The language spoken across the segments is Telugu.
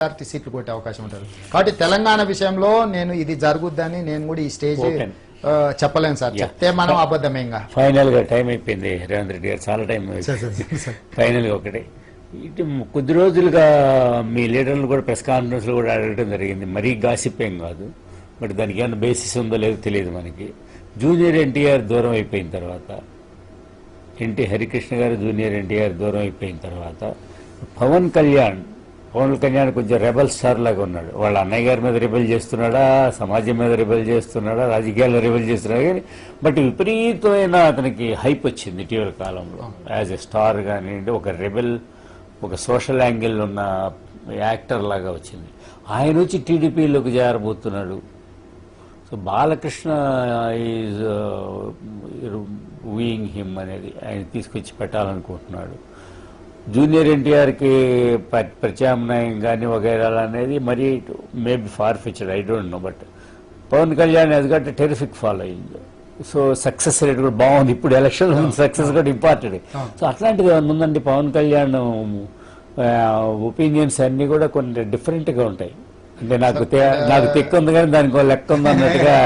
మెజారిటీ సీట్లు కొట్టే అవకాశం ఉంటుంది. కాబట్టి తెలంగాణ విషయంలో నేను ఇది జరుగుద్దని నేను కూడా ఈ స్టేజ్ చెప్పలేను సార్. చెప్తే మనం అబద్ధమేగా. ఫైనల్ గా టైం అయిపోయింది రేవంత్ రెడ్డి గారు, చాలా టైం ఫైనల్ గా ఒకటి ఇటు కొద్ది రోజులుగా మీ లీడర్లు కూడా ప్రెస్ కాన్ఫరెన్స్ లో కూడా అడగడం జరిగింది. మరీ గాసిప్ ఏం కాదు, బట్ దానికి ఏమైనా బేసిస్ ఉందో లేదో తెలియదు మనకి. జూనియర్ ఎన్టీఆర్ దూరం అయిపోయిన తర్వాత, హరికృష్ణ గారు జూనియర్ ఎన్టీఆర్ దూరం అయిపోయిన తర్వాత పవన్ కళ్యాణ్ కొంచెం రెబల్ స్టార్ లాగా ఉన్నాడు. వాళ్ళ అన్నయ్య గారి మీద రిబెల్ చేస్తున్నాడా, సమాజం మీద రిబెల్ చేస్తున్నాడా, రాజకీయాల్లో రిబెల్ చేస్తున్నాడా కానీ బట్ విపరీతమైన అతనికి హైప్ వచ్చింది ఇటీవల కాలంలో. యాజ్ ఎ స్టార్ కానివ్వండి, ఒక రెబెల్, ఒక సోషల్ యాంగిల్ ఉన్న యాక్టర్ లాగా వచ్చింది. ఆయన వచ్చి టీడీపీలోకి చేరబోతున్నాడు. So Balakrishna is wooing him అనేది ఆయన తీసుకొచ్చి పెట్టాలనుకుంటున్నాడు. జూనియర్ ఎన్టీఆర్కి ప్రత్యామ్నాయం కానీ వగైరా అనేది మరీ maybe far fetched, I don't know. But Pawan Kalyan he's got terrific following. So success rate కూడా బాగుంది. ఇప్పుడు ఎలక్షన్ సక్సెస్ కూడా ఇంపార్టెంట్. సో అట్లాంటిది ఏమన్నా ఉందండి? పవన్ కళ్యాణ్ ఒపీనియన్స్ అన్నీ కూడా కొన్ని డిఫరెంట్గా ఉంటాయి. అంటే నాకు తెక్కు ఉంది కానీ దానికి లెక్క ఉంది అన్నట్టుగా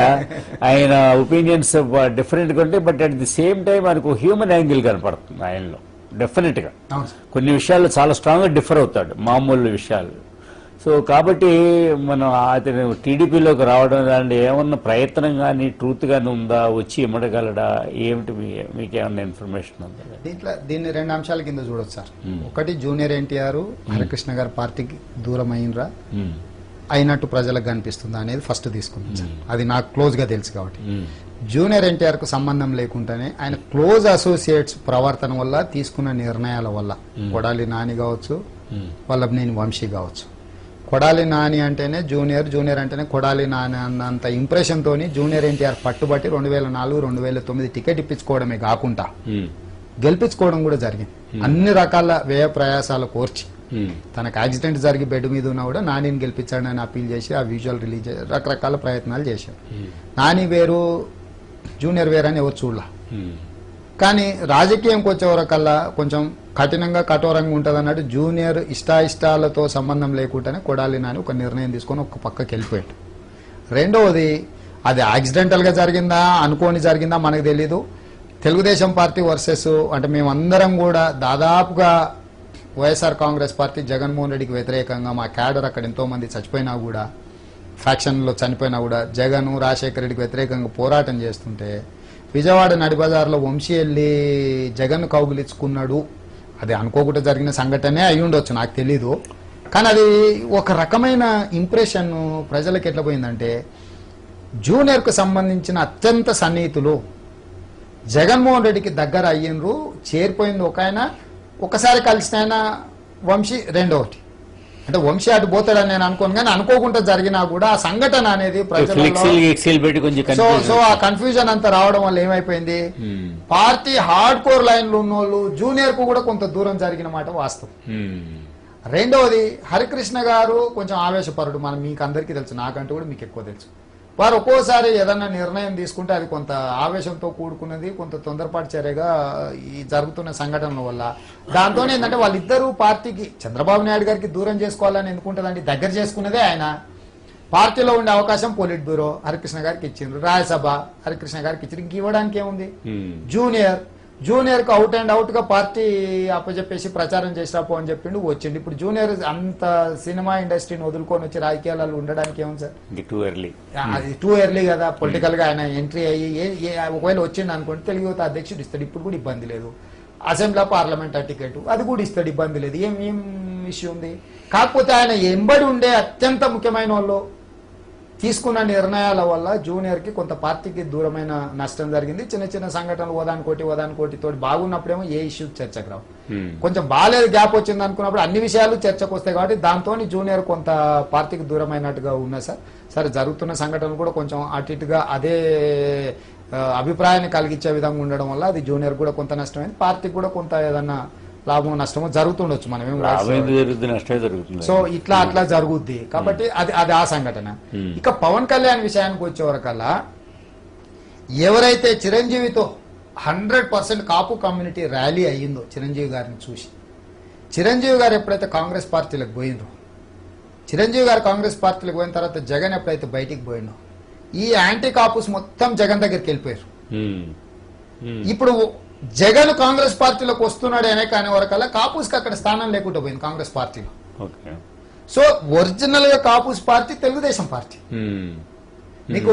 ఆయన ఒపీనియన్స్ డిఫరెంట్గా ఉంటాయి. But at the same time మనకు హ్యూమన్ యాంగిల్ కనపడుతుంది ఆయనలో. డెఫినెట్ గా కొన్ని విషయాల్లో చాలా స్ట్రాంగ్ గా డిఫర్ అవుతాడు మామూలు విషయాలు. సో కాబట్టి మనం అతను టీడీపీలోకి రావడం దాంట్లో ఏమన్నా ప్రయత్నం కానీ ట్రూత్ గానీ ఉందా, వచ్చి ఇమ్మడగలడా, ఏమిటి మీకేమన్నా ఇన్ఫర్మేషన్ ఉందా? దీన్ని రెండు అంశాల కింద చూడొచ్చు సార్. ఒకటి, జూనియర్ ఎన్టీఆర్ హరికృష్ణ గారి పార్టీకి దూరం అయినట్టు ప్రజలకు కనిపిస్తుందా అనేది ఫస్ట్ తీసుకుంది సార్. అది నాకు క్లోజ్ గా తెలుసు కాబట్టి. జూనియర్ ఎన్టీఆర్ కు సంబంధం లేకుండానే ఆయన క్లోజ్ అసోసియేట్స్ ప్రవర్తన వల్ల తీసుకున్న నిర్ణయాల వల్ల, కొడాలి నాని కావచ్చు, వల్లభనేని వంశీ కావచ్చు. కొడాలి నాని అంటేనే జూనియర్, జూనియర్ అంటేనే కొడాలి నాని అన్నంత ఇంప్రెషన్ తోని జూనియర్ ఎన్టీఆర్ పట్టుబట్టి 2004, 2009 టికెట్ ఇప్పించుకోవడమే కాకుండా గెలిపించుకోవడం కూడా జరిగింది. అన్ని రకాల వ్యయ ప్రయాసాలు కోర్చి తనకు యాక్సిడెంట్ జరిగి బెడ్ మీద ఉన్నా కూడా నానిని గెలిపించాడని అప్పీల్ చేసి ఆ విజువల్ రిలీజ్ రకరకాల ప్రయత్నాలు చేశారు. నాని వేరు, జూనియర్ వేరు అని ఎవరు చూడలా. కానీ రాజకీయంకి వచ్చేవరకల్లా కొంచెం కఠినంగా కఠోరంగా ఉంటుంది అన్నట్టు జూనియర్ ఇష్టాయిష్టాలతో సంబంధం లేకుండానే కొడాలి నాని ఒక నిర్ణయం తీసుకొని ఒక పక్కకి వెళ్ళిపోయాడు. రెండవది, అది యాక్సిడెంటల్ గా జరిగిందా అనుకోని జరిగిందా మనకు తెలీదు. తెలుగుదేశం పార్టీ వర్సెస్ అంటే మేమందరం కూడా దాదాపుగా వైఎస్ఆర్ కాంగ్రెస్ పార్టీ జగన్మోహన్ రెడ్డికి వ్యతిరేకంగా మా క్యాడర్ అక్కడ ఎంతో మంది చచ్చిపోయినా కూడా, ఫ్యాక్షన్లో చనిపోయినా కూడా జగన్ రాజశేఖర రెడ్డికి వ్యతిరేకంగా పోరాటం చేస్తుంటే విజయవాడ నడిబజార్లో వంశీ వెళ్ళి జగన్ కౌగిలించుకున్నాడు. అది అనుకోకుండా జరిగిన సంఘటనే అయి ఉండొచ్చు, నాకు తెలీదు. కానీ అది ఒక రకమైన ఇంప్రెషన్ ప్రజలకు ఎట్లా పోయిందంటే, జూనియర్కు సంబంధించిన అత్యంత సన్నిహితులు జగన్మోహన్ రెడ్డికి దగ్గర అయ్యిండ్రు, చేరిపోయింది ఒక ఆయన. ఒకసారి కలిసిన ఆయన వంశీ రెండోటి. అంటే వంశీ అటు పోతాడని నేను అనుకోను, కానీ అనుకోకుండా జరిగినా కూడా ఆ సంఘటన అనేది సో ఆ కన్ఫ్యూజన్ అంతా రావడం వల్ల ఏమైపోయింది, పార్టీ హార్డ్ కోర్ లైన్ లో ఉన్న వాళ్ళు జూనియర్ కు కూడా కొంత దూరం జరిగిన మాట వాస్తవం. రెండవది, హరికృష్ణ గారు కొంచెం ఆవేశపరుడు, మనం మీకు అందరికీ తెలుసు, నాకంటే కూడా మీకు ఎక్కువ తెలుసు. వారు ఒక్కోసారి ఏదన్నా నిర్ణయం తీసుకుంటే అది కొంత ఆవేశంతో కూడుకున్నది, కొంత తొందరపాటు చర్యగా ఈ జరుగుతున్న సంఘటనల వల్ల. దాంతో ఏంటంటే వాళ్ళిద్దరూ పార్టీకి చంద్రబాబు నాయుడు గారికి దూరం చేసుకోవాలని ఎందుకుంటుందండి, దగ్గర చేసుకున్నదే ఆయన. పార్టీలో ఉండే అవకాశం పొలిట్ బ్యూరో హరికృష్ణ గారికి ఇచ్చిండ్రు, రాజ్యసభ హరికృష్ణ గారికి ఇచ్చిండ్రు, ఇంక ఇవ్వడానికి ఏముంది. జూనియర్ కు అవుట్ అండ్ అవుట్ గా పార్టీ అప్పచెప్పేసి ప్రచారం చేసిరాపో అని చెప్పిండు, వచ్చిండు. ఇప్పుడు జూనియర్ అంత సినిమా ఇండస్ట్రీని వదులుకొని వచ్చి రాజకీయాలలో ఉండడానికి ఏముంది సార్? అది టూ ఎర్లీ కదా. పొలిటికల్ గా ఆయన ఎంట్రీ అయ్యి ఒకవేళ వచ్చిండు అనుకోండి, తెలుగు యువత అధ్యక్షుడు ఇస్తాడు, ఇప్పుడు కూడా ఇబ్బంది లేదు. అసెంబ్లీ పార్లమెంట్ టికెట్ అది కూడా ఇస్తాడు, ఇబ్బంది లేదు. ఏం ఇష్యూ ఉంది? కాకపోతే ఆయన ఎంబడి ఉండే అత్యంత ముఖ్యమైన వాళ్ళు తీసుకున్న నిర్ణయాల వల్ల జూనియర్ కి కొంత పార్టీకి దూరమైన నష్టం జరిగింది. చిన్న చిన్న సంఘటనలు ఓదానికోటి తోటి బాగున్నప్పుడేమో ఏ ఇష్యూ చర్చకు రావు. కొంచెం బాగాలేదు, గ్యాప్ వచ్చింది అనుకున్నప్పుడు అన్ని విషయాలు చర్చకు వస్తాయి. కాబట్టి దాంతో జూనియర్ కొంత పార్టీకి దూరమైనట్టుగా ఉన్నాయి సార్. సరే, జరుగుతున్న సంఘటనలు కూడా కొంచెం అటు ఇటుగా అదే అభిప్రాయాన్ని కలిగించే విధంగా ఉండడం వల్ల అది జూనియర్ కూడా కొంత నష్టమైంది, పార్టీకి కూడా కొంత ఏదన్నా లాభం నష్టమో జరుగుతుండొచ్చు, మనమేం. సో ఇట్లా అట్లా జరుగుద్ది కాబట్టి అది ఆ సంఘటన. ఇక పవన్ కళ్యాణ్ విషయానికి వచ్చేవరకల్లా, ఎవరైతే చిరంజీవితో 100% కాపు కమ్యూనిటీ ర్యాలీ అయ్యిందో చిరంజీవి గారిని చూసి, చిరంజీవి గారు ఎప్పుడైతే కాంగ్రెస్ పార్టీలకు పోయిండ్రో చిరంజీవి గారు కాంగ్రెస్ పార్టీలకు పోయిన తర్వాత జగన్ ఎప్పుడైతే బయటికి పోయిండో ఈ యాంటీ కాపుస్ మొత్తం జగన్ దగ్గరికి వెళ్ళిపోయారు. ఇప్పుడు జగన్ కాంగ్రెస్ పార్టీలోకి వస్తున్నాడు అనే కానీ వరకల్లా కాపుస్కి అక్కడ స్థానం లేకుండా పోయింది కాంగ్రెస్ పార్టీలో. సో ఒరిజినల్ గా కాపుస్ పార్టీ తెలుగుదేశం పార్టీ. మీకు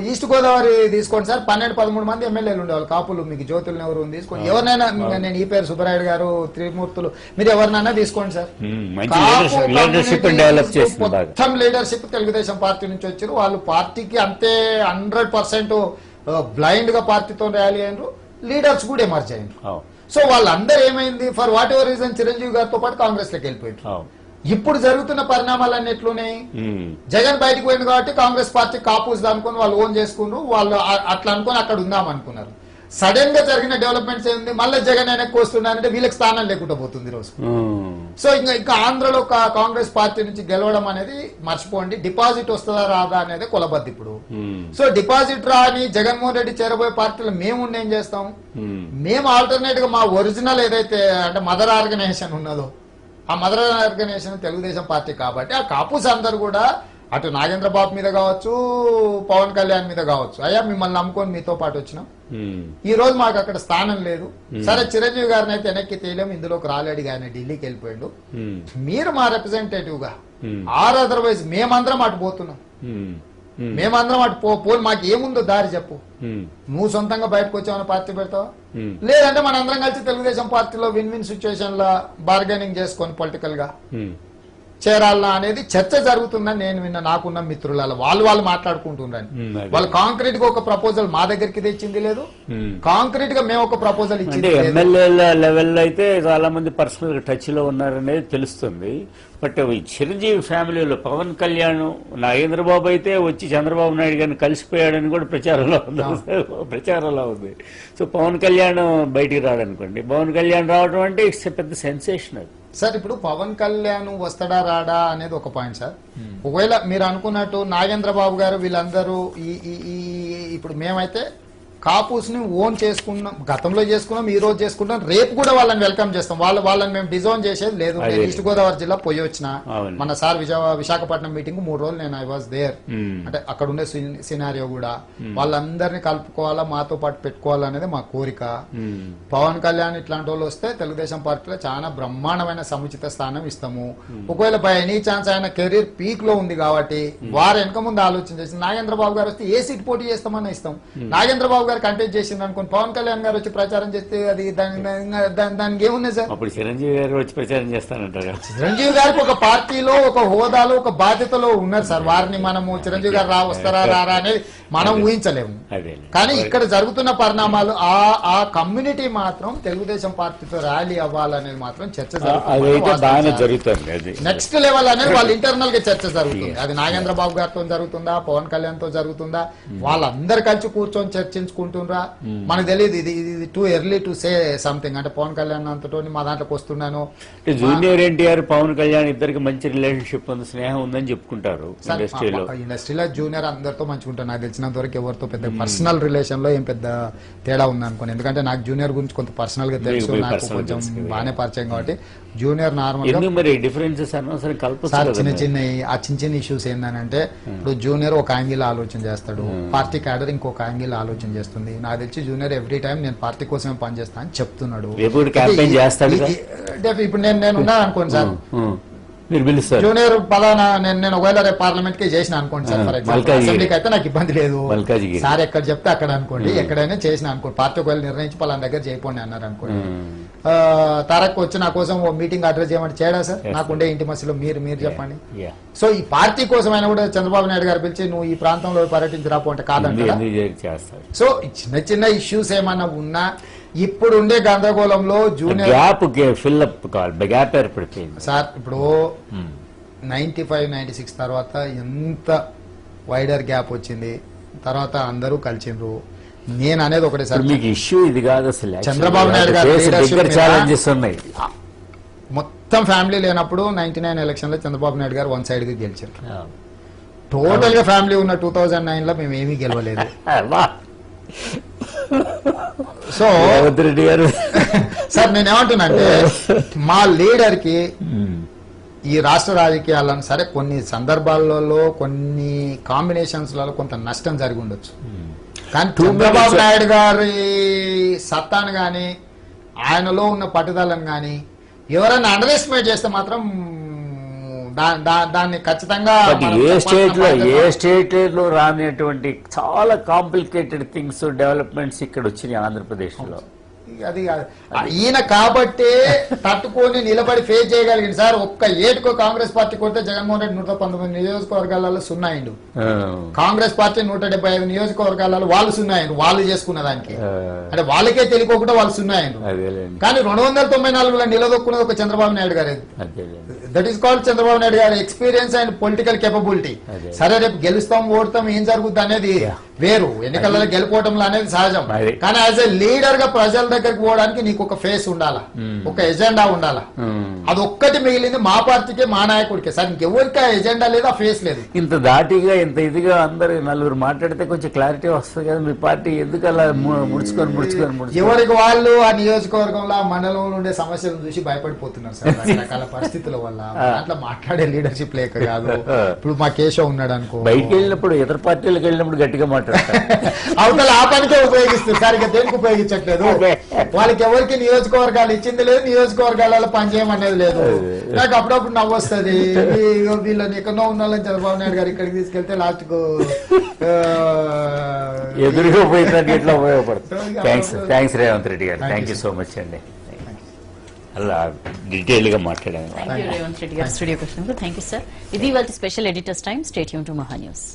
ఈస్ట్ గోదావరి తీసుకోండి సార్, 12-13 మంది ఎమ్మెల్యేలు ఉండేవాళ్ళు కాపులు. మీకు జ్యోతులు నెహ్రూ తీసుకోండి, ఎవరినైనా, నేను ఈ పేరు సుబ్బరాయుడు గారు, త్రిమూర్తులు, మీరు ఎవరినైనా తీసుకోండి సార్. మొత్తం లీడర్షిప్ తెలుగుదేశం పార్టీ నుంచి వచ్చారు. వాళ్ళు పార్టీకి అంతే 100% బ్లైండ్ గా పార్టీతో ర్యాలీ అయినారు. లీడర్స్ కూడా ఎమర్జ్ అయినారు. సో వాళ్ళందరూ ఏమైంది, for what ever reason Chiranjeevi గారితో పాటు కాంగ్రెస్ లోకి వెళ్ళిపోయారు. ఇప్పుడు జరుగుతున్న పరిణామాలన్నీ ఎట్లున్నాయి, జగన్ బయటకు పోయింది కాబట్టి కాంగ్రెస్ పార్టీ కాపూస్ అనుకుని వాళ్ళు ఓన్ చేసుకున్నారు. వాళ్ళు అట్లా అనుకుని అక్కడ ఉందాం అనుకున్నారు. సడన్ గా జరిగిన డెవలప్మెంట్స్ ఏంది, మళ్ళీ జగన్ వెనక్కి వస్తున్నారంటే వీళ్ళకి స్థానం లేకుండా పోతుంది రోజు. సో ఇంకా ఆంధ్రలో కాంగ్రెస్ పార్టీ నుంచి గెలవడం అనేది మర్చిపోండి. డిపాజిట్ వస్తుందా రాదా అనేది కొలబద్ది ఇప్పుడు. సో డిపాజిట్ రాని జగన్మోహన్ రెడ్డి చేరబోయే పార్టీలో మేము ఏం చేస్తాం, మేము ఆల్టర్నేట్ గా మా ఒరిజినల్ ఏదైతే అంటే మదర్ ఆర్గనైజేషన్ ఉన్నదో ఆ మదర్ ఆర్గనైజేషన్ తెలుగుదేశం పార్టీ కాబట్టి ఆ కాపుస్ అందరు కూడా అటు నాగేంద్ర బాబు మీద కావచ్చు, పవన్ కళ్యాణ్ మీద కావచ్చు, అయ్యా మిమ్మల్ని నమ్ముకొని మీతో పాటు వచ్చినాం, ఈ రోజు మాకు అక్కడ స్థానం లేదు. సరే చిరంజీవి గారిని అయితే వెనక్కి తేలేము, ఇందులోకి రాలేడు, ఆయన ఢిల్లీకి వెళ్ళిపోయాడు, మీరు మా రిప్రజెంటేటివ్ గా ఆర్ అదర్వైజ్ మేమందరం అటు పోతున్నాం, మేమందరం అటు పోని మాకు ఏముందో దారి చెప్పు, నువ్వు సొంతంగా బయటకు వచ్చామని పార్టీ పెడతావా, లేదంటే మనందరం కలిసి తెలుగుదేశం పార్టీలో విన్ విన్ సిచ్యువేషన్ లా బార్గెనింగ్ చేసుకొని పొలిటికల్ గా చేరాలనా అనేది చర్చ జరుగుతుందని నేను విన్న. నాకున్న మిత్రుల వాళ్ళు మాట్లాడుకుంటున్నారని. వాళ్ళు కాంక్రీట్ గా ఒక ప్రపోజల్ మా దగ్గరికి తెచ్చింది లేదు, కాంక్రీట్ గా మేము ఒక ప్రపోజల్ ఇచ్చింది. ఎమ్మెల్యేల లెవెల్లో అయితే చాలా మంది పర్సనల్ గా టచ్ లో ఉన్నారనేది తెలుస్తుంది. బట్ చిరంజీవి ఫ్యామిలీలో పవన్ కళ్యాణ్, నాగేంద్రబాబు అయితే వచ్చి చంద్రబాబు నాయుడు గారిని కలిసిపోయాడని కూడా ప్రచారంలో ఉంది. సో పవన్ కళ్యాణ్ బయటికి రాడనుకోండి, పవన్ కళ్యాణ్ రావడం అంటే ఇట్స్ పెద్ద సెన్సేషన్ అది. సార్ ఇప్పుడు పవన్ కళ్యాణ్ వస్తాడా రాడా అనేది ఒక పాయింట్ సార్. ఒకవేళ మీరు అనుకున్నట్టు నాగేంద్రబాబు గారు వీళ్ళందరూ ఇప్పుడు మేమైతే కాపూస్ ని ఓన్ చేసుకున్నాం, గతంలో చేసుకున్నాం, ఈ రోజు చేసుకుంటాం, రేపు కూడా వాళ్ళని వెల్కమ్ చేస్తాం. వాళ్ళని మేము డిజోన్ చేసేది లేదు. నేను ఈస్ట్ గోదావరి జిల్లా పోయి వచ్చిన మన సార్ విశాఖపట్నం మీటింగ్ 3 రోజులు నేను ఐ వాజ్ దేర్. అంటే అక్కడ ఉండే సినారియో కూడా వాళ్ళందరినీ కలుపుకోవాలా, మాతో పాటు పెట్టుకోవాలనేది మా కోరిక. పవన్ కళ్యాణ్ ఇట్లాంటి వాళ్ళు వస్తే తెలుగుదేశం పార్టీలో చాలా బ్రహ్మాండమైన సముచిత స్థానం ఇస్తాము. ఒకవేళ బై ఎనీ ఛాన్స్ ఆయన కెరీర్ పీక్ లో ఉంది కాబట్టి వారు వెనక ముందు ఆలోచన చేసి నాగేంద్రబాబు గారు వస్తే ఏ సీట్ పోటీ చేస్తామని ఇస్తాం. నాగేంద్రబాబు గారు కంటెస్ట్ చేసింది అనుకోండి, పవన్ కళ్యాణ్ గారు వచ్చి ప్రచారం చేస్తే అది దానికి ఏమున్నాయి సార్. అప్పుడు చిరంజీవి గారు వచ్చి ప్రచారం చేస్తానంటారు. చిరంజీవి గారికి ఒక పార్టీలో ఒక హోదాలో ఒక బాధ్యతలో ఉన్నారు సార్. వారిని మనము చిరంజీవి గారు వస్తారా రారా అనేది మనం ఊహించలేము. కానీ ఇక్కడ జరుగుతున్న పరిణామాలు ఆ కమ్యూనిటీ మాత్రం తెలుగుదేశం పార్టీతో ర్యాలీ అవ్వాలనేది మాత్రం చర్చ జరుగుతుంది. నెక్స్ట్ లెవెల్ అనేది వాళ్ళ ఇంటర్నల్ గా చర్చ జరుగుతుంది. అది నాగేంద్ర బాబు గారితో జరుగుతుందా, పవన్ కళ్యాణ్ తో జరుగుతుందా, వాళ్ళందరు కలిసి కూర్చొని చర్చించుకుంటుండ్రా మనకు తెలియదు. ఇది too early to say something. అంటే పవన్ కళ్యాణ్ అంతటో మా దాంట్లోకి వస్తున్నాను. జూనియర్ ఎన్టీఆర్ పవన్ కళ్యాణ్ ఇద్దరికి మంచి రిలేషన్షిప్ ఉంది, స్నేహం ఉందని చెప్పుకుంటారు ఇండస్ట్రీలో. జూనియర్ అందరితో మంచిగా నాకు తెలిసినంత వరకు ఎవరితో పెద్ద పర్సనల్ రిలేషన్ లో ఏం పెద్ద తేడా ఉంది అనుకోండి. ఎందుకంటే నాకు జూనియర్ గురించి కొంత పర్సనల్ గా తెలుసు, నాకు కొంచెం బాగానే పరిచయం కాబట్టి జూనియర్ నార్మల్ చిన్న ఇష్యూస్ ఏంటంటే ఇప్పుడు జూనియర్ ఒక యాంగిల్ ఆలోచన చేస్తాడు, పార్టీ క్యాడర్ ఇంకొక యాంగిల్ ఆలోచన చేస్తుంది. నాకు తెలిసి జూనియర్ ఎవ్రీ టైం నేను పార్టీ కోసమే పనిచేస్తా అని చెప్తున్నాడు. ఇప్పుడు నేను ఉన్నాను అనుకోండి సార్, జూనియర్ పలానా నేను ఒకవేళ రేపు పార్లమెంట్ కి చేసిన అనుకోండి సార్, ఫర్ ఎగ్జాంపుల్ అసెంబ్లీకి అయితే నాకు ఇబ్బంది లేదు, సార్ ఎక్కడ చెప్తే అక్కడ అనుకోండి, ఎక్కడైనా చేసిన అనుకోండి, పార్టీ ఒకవేళ నిర్ణయించి పలానా దగ్గర చేయపోండి అన్నారు అనుకోండి, తారక్ వచ్చి నా కోసం ఓ మీటింగ్ అడ్రస్ చేయమంటే చేయడా సార్, నాకుండే ఇంటి మధ్యలో మీరు చెప్పండి. సో ఈ పార్టీ కోసం అయినా కూడా చంద్రబాబు నాయుడు గారు పిలిచి నువ్వు ఈ ప్రాంతంలో పర్యటించి రాపో అంటే కాదంటారా. సో చిన్న చిన్న ఇష్యూస్ ఏమన్నా ఉన్నా ఇప్పుడు ఉండే గందరగోళంలో జూనియర్ గ్యాప్ ఏర్పడిపోయింది సార్. ఇప్పుడు 95-96 తర్వాత ఎంత వైడర్ గ్యాప్ వచ్చింది, తర్వాత అందరూ కలిసిండ్రు. నేను అనేది ఒకటే సార్, మీకు ఇష్యూ ఇది కాదు అసలు. చంద్రబాబు నాయుడు గారు ఛాలెంజెస్ ఉన్నాయి. మొత్తం ఫ్యామిలీ లేనప్పుడు 99 ఎలక్షన్ లో చంద్రబాబు నాయుడు గారు వన్ సైడ్ గా గెలిచారు. టోటల్ గా ఫ్యామిలీ ఉన్న 2009 లో మేము ఏమీ గెలవలేదు. సో రెడ్డి గారు సార్ నేనేమంటున్నా అంటే మా లీడర్ కి ఈ రాష్ట్ర రాజకీయాలను సరే కొన్ని సందర్భాలలో కొన్ని కాంబినేషన్స్లలో కొంత నష్టం జరిగి ఉండొచ్చు, కానీ చంద్రబాబు నాయుడు గారి సత్తాను కానీ ఆయనలో ఉన్న పట్టుదలను కానీ ఎవరైనా అండర్ ఎస్టిమేట్ చేస్తే మాత్రం దాన్ని ఖచ్చితంగా ఏ స్టేట్ లో రానిటువంటి చాలా కాంప్లికేటెడ్ థింగ్స్ డెవలప్మెంట్స్ ఇక్కడ వచ్చినాయి ఆంధ్రప్రదేశ్ లో. అది ఈయన కాబట్టే తట్టుకొని నిలబడి ఫేస్ చేయగలిగింది సార్. ఒక్క ఏటుకో కాంగ్రెస్ పార్టీ కొడితే జగన్మోహన్ రెడ్డి 119 నియోజకవర్గాలలో సున్నాయిండు, కాంగ్రెస్ పార్టీ 175 నియోజకవర్గాలలో వాళ్ళు సున్నాయిండు, వాళ్ళు చేసుకున్న దానికి అంటే వాళ్ళకే తెలియకోకుండా వాళ్ళు సున్నాయిండు. కానీ 294లో నిలదొక్కున్నది ఒక చంద్రబాబు నాయుడు గారు. That is called Chandrababu Naidu గారి ఎక్స్పీరియన్స్ అండ్ పొలిటికల్ కేపబిలిటీ. సరే రేపు గెలుస్తాం ఓడతాం ఏం జరుగుద్ది అనేది వేరు, ఎన్నికలలో గెలుపోవటంలో అనేది సహజం. కానీ యాజ్ ఎ లీడర్ గా ప్రజల దగ్గరికి పోవడానికి నీకు ఒక ఫేస్ ఉండాలా, ఒక ఎజెండా ఉండాలా. అదొక్కటి మిగిలింది మా పార్టీకే మా నాయకుడికే సార్, ఇంకెవరికి ఆ ఎజెండా లేదు, ఆ ఫేస్ లేదు. ఇంత దాటిగా ఇంత ఇదిగా అందరు నలుగురు మాట్లాడితే కొంచెం క్లారిటీ వస్తుంది కదా. మీ పార్టీ ఎందుకు అలా ముడుచుకొని ఎవరికి వాళ్ళు ఆ నియోజకవర్గంలో ఆ మండలంలో ఉండే సమస్యలను చూసి భయపడిపోతున్నారు సార్ రకరకాల పరిస్థితుల వల్ల. అట్లా మాట్లాడే లీడర్షిప్ లేక కాదు. ఇప్పుడు మా కేశవ్ ఉన్నాడు అనుకో, బయటకు వెళ్ళినప్పుడు ఇతర పార్టీలకు వెళ్ళినప్పుడు గట్టిగా మాట్లాడతారు, అవతల ఆ పనికే ఉపయోగిస్తారు సార్, ఇక దేనికి ఉపయోగించట్లేదు. వాళ్ళకి ఎవరికి నియోజకవర్గాలు ఇచ్చింది లేదు, నియోజకవర్గాలలో పనిచేయమనేది లేదు. నాకు అప్పుడప్పుడు నవ్వు వస్తుంది, వీళ్ళని ఎక్కడో ఉన్న వాళ్ళని చంద్రబాబు నాయుడు గారు ఇక్కడికి తీసుకెళ్తే లాస్ట్ కు ఎదురుగా పోయినట్టు ఎట్లా ఉపయోగపడుతుంది. థ్యాంక్స్ రేవంత్ రెడ్డి గారు, థ్యాంక్ యూ సో మచ్ అండి. అలా డీటెయిల్ గా మాట్లాడాను. థ్యాంక్ యూ రేవంత్ రెడ్డి గారు స్టూడియోకి వచ్చినందుకు. Thank you sir. ఇది వాళ్ళ special editors time. Stay tune to మహా న్యూస్.